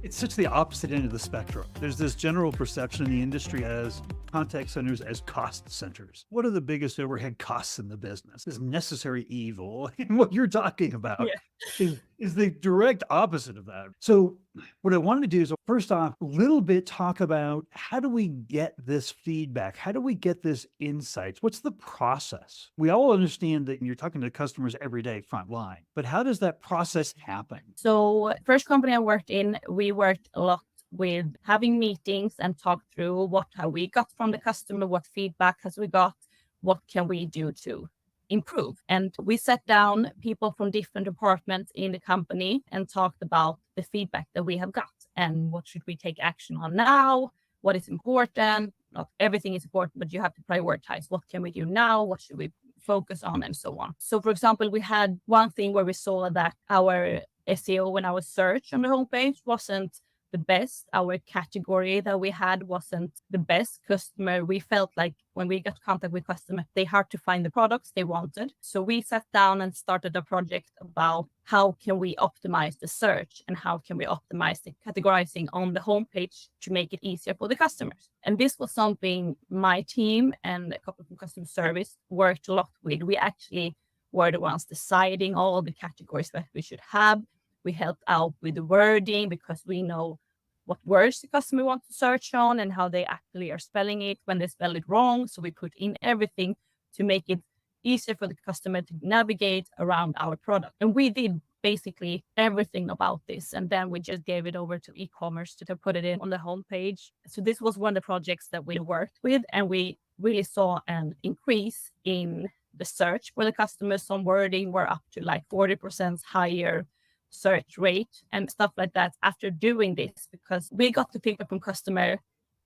It's such the opposite end of the spectrum. There's this general perception in the industry as contact centers as cost centers. What are the biggest overhead costs in the business? Is necessary evil. And what you're talking about Yeah. is the direct opposite of that. So what I wanted to do is first off, a little bit talk about how do we get this feedback? How do we get this insights? What's the process? We all understand that you're talking to customers every day frontline, but how does that process happen? So first company I worked in, we worked a lot with having meetings and talk through what have we got from the customer, what feedback has we got, what can we do to improve. And we sat down people from different departments in the company and talked about the feedback that we have got and what should we take action on now, what is important. Not everything is important, but you have to prioritize. What can we do now? What should we focus on and so on. So for example, we had one thing where we saw that our SEO and our search on the homepage wasn't the best. Our category that we had wasn't the best. Customer, we felt like when we got contact with customer, they had to find the products they wanted. So we sat down and started a project about how can we optimize the search and how can we optimize the categorizing on the homepage to make it easier for the customers. And this was something my team and a couple from customer service worked a lot with. We actually were the ones deciding all the categories that we should have. We helped out with the wording because we know what words the customer wants to search on and how they actually are spelling it when they spell it wrong. So we put in everything to make it easier for the customer to navigate around our product. And we did basically everything about this. And then we just gave it over to e-commerce to put it in on the homepage. So this was one of the projects that we worked with, and we really saw an increase in the search for the customers. Some wording were up to like 40% higher search rate and stuff like that after doing this, because we got the feedback from customer,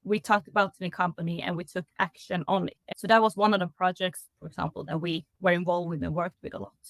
we talked about it in the company, and we took action on it. So that was one of the projects, for example, that we were involved with and worked with a lot.